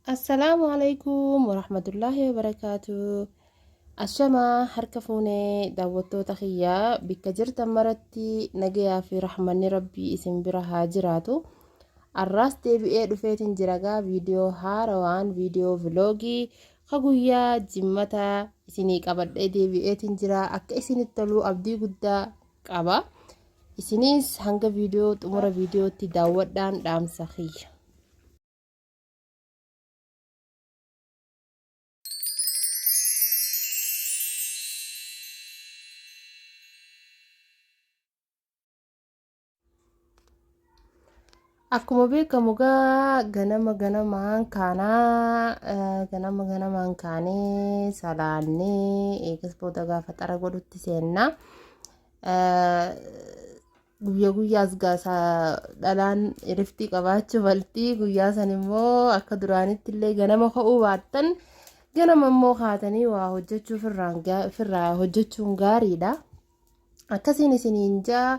السلام عليكم ورحمة الله وبركاته. الشما حركفوني داوتو تخيا بكجرت مرتي نجيا في رحمن ربي اسم برها جراتو الراس تي بي دفيت جرغا فيديو هاروان فيديو فلوجي خغويا جمتا اسيني قبد دي بي جرا اك اسيني تلو ابدي غدا قبا اسينيس هنگا فيديو تمر فيديو تي داودان دام سخي. Akkuma beekamu ganamaan kaanee salaannee eegas booda gaafa xara godhutti seenna. Guyyaa guyyaas dhalaan riftii qabaachuu baltii guyyaa san immoo akka duraanitti illee ganama ka'uu baattan ganama immoo kaatanii waa hojjechuu firraa hojjechuun gaariidha. Akkasiin isiniin jaa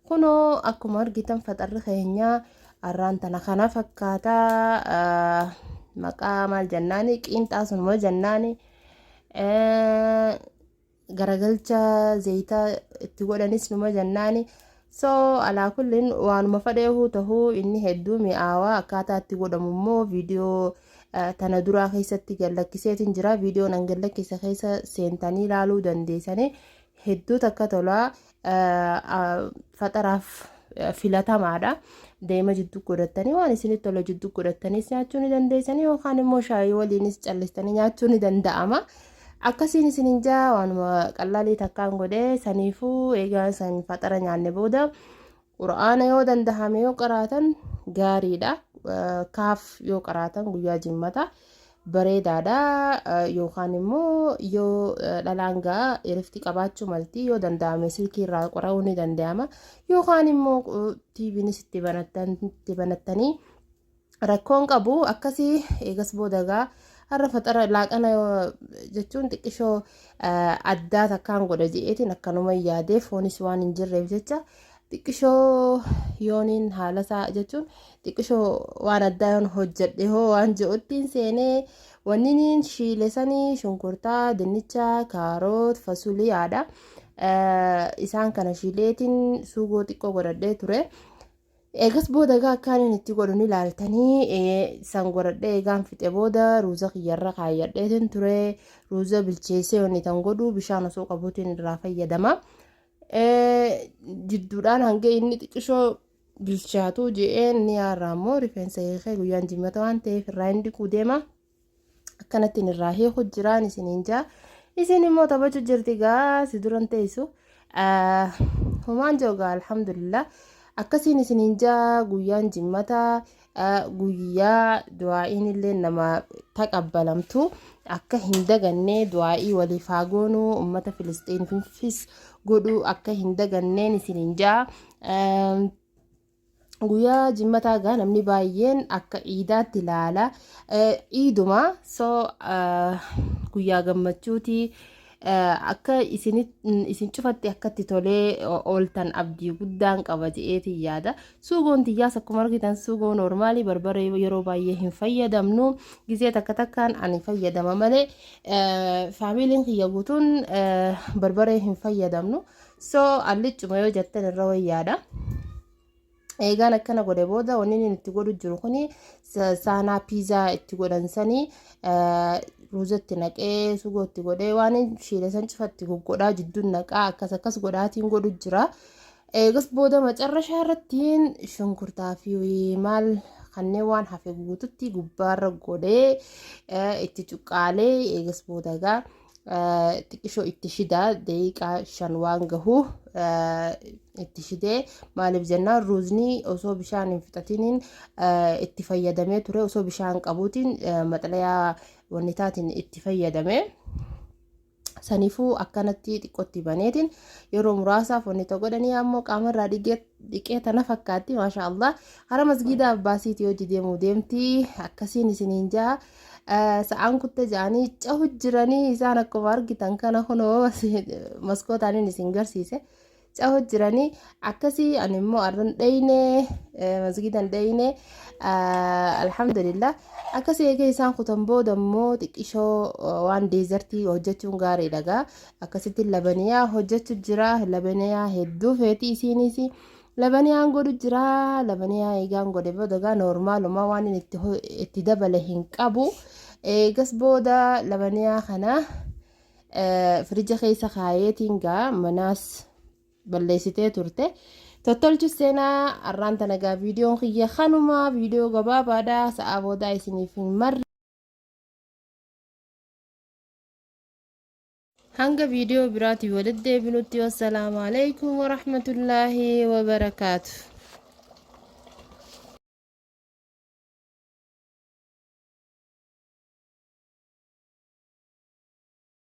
kunoo akkuma argitan faxarri keenyaa arraan tana kana fakkaataa maqaa maal jennaani qiinxaa sunuma jennaani garagalcha zayitaa itti godhanis numa jennaani so alaa kullin waanuma fadheehuu tahuu inni hedduu mi'aawaa akkaataa itti godhamu immoo viidiyoo tana duraa keessatti gallakkiseetiin jira. Viidiyoon an gallakkise keessa seentanii ilaaluu dandeessanii hedduu takka tolaa faxaraaf filatamaadha. Deema jidduu godhatanii waan isinitti tola jidduu godhatanis nyaachuu ni dandeessanii yookaan immoo shaayii waliinis callistanii nyaachuu ni danda'ama. Akkasiin isiniin jaa waanuma qallaalii takkaan godhee saniifuu eegaa san faxara nyaanne booda quraana yoo dandahame yoo qaraatan gaariidha. Kaaf yoo qaraatan guyyaa jimmata bareedaadha. Yookaan immoo yoo dhalaangaa rifti qabaachuu maltii yoo danda'ame silkii irraa qora'uu ni danda'ama. Yookaan immoo tiiviinis itti banattanii rakkoon qabu. Akkasii eegas boodagaa har'a faxara laaqana jechuun xiqqishoo addaa takkaan godha je'eetiin akkanuma yaadee foonis waan hin jirreef jecha xiqqishoo yooniin haala isaa jechuun xiqqishoo waan addaa yoon hojjedhe hoo waan je'uttiin seenee wanniin shiilesanii shunkurtaa, dinnicha, kaaroot, fasuliyaadha. Isaan kana shiileetiin suugoo xiqqoo godhadhee ture. Eegas booda akkaan itti godhun ilaaltanii san godhadhee eegaan fixe booda ruuza kiyyarra kaayyadheetiin ture. Ruuza bilcheessee wanni tan godhu bishaan osoo qabuutiin irraa fayyadama. Jidduudhaan hanga inni xiqqishoo bilchaatu je'een ni yaarraa immoo rifeensa hiikee guyyaan jimmata waan ta'eef irraa hin dhiquu deema. Akkanattiin irraa hiikuu jiraan isiniin jaa. Isin immoo taphachuu jirti gaa si duran teessu. Homaan joogaa alhamdulillah. Akkasiin isiniin jaa guyyaan jimmata guyyaa du'aa'iin illee nama taqabbalamtu akka hin dagannee du'aa'ii waliif haa goonu ummata Filistiiniifis godhu akka hin daganneen isiniin jaa. Guyyaa jimmataa gaa namni baay'een akka iidaatti ilaala. Iiduma so guyyaa gammachuuti. Akka isin cufatti akkatti tolee ooltan abdii guddaan qaba je'eetiin yaada. Suugoon tiyyaas akkuma argitan suugoo noormaalii barbaree yeroo baay'ee hin fayyadamnu. Gizee takka takkaan ani fayyadama malee faamiliin kiyya guutuun barbaree hin fayyadamnu. So allichuma yoo jettan irra wayyaadha. Eegaan akkana godhe booda wanni itti godhu jiru kuni saanaa piizaa itti godhansanii ruuzatti naqee sugootti godhee waan shiilesan cufatti goggodhaa jidduun naqaa akkas godhaatiin godhu jira. Eegas booda macarrashaa irrattiin shunkurtaa fi maal kanneen waan hafe guututti gubbaarra godhee itti cuqqaalee eegas booda gaa xiqqishoo itti shidaa daqiiqaa 5 waan gahu itti shidee maaliif jennaan ruuzni osoo bishaan hin fixatiniin itti fayyadamee ture osoo bishaan qabuutiin maxalayaa wannitaatiin itti fayyadamee saniifuu akkanatti xiqqootti baneetiin yeroo muraasaaf wannita godhanii ammoo qaamarraa dhiqee tana fakkaatti maashaallah hara masgiida abbaasiiti yoo deemuu deemti. Akkasiin isiniin jaa sa'aan kutte ja'anii cahu jiranii isaan akkuma argitan kana kunoo maskootaaniin isin garsiise cahoo jiranii akkasii ani immoo arran dhayne masgidan dhayne alhamdulillah akkasii eegee isaan kutan booda immoo xiqqishoo waan deezertii hojjechuun gaariidha gaa akkasitti labaniyaa hojjechuu jira labaniyaa hedduu feetii isiinis labaniyaan godhu jira labaniyaa eegaan godhe booda gaa noormaaluma waan itti dabale hin qabu eegas booda labaniyaa kana firija keessa kaayeetiin gaa manaas balleessitee turte tottolchu seenaa arraan tanagaa viidiyoon kiyya kanuma viidiyoo gabaabaadha sa'a booda isiniif hin marre hanga viidiyoo biraati walitti deebinutti wassalamu alaykum warahmatullaahi wabarakaatuh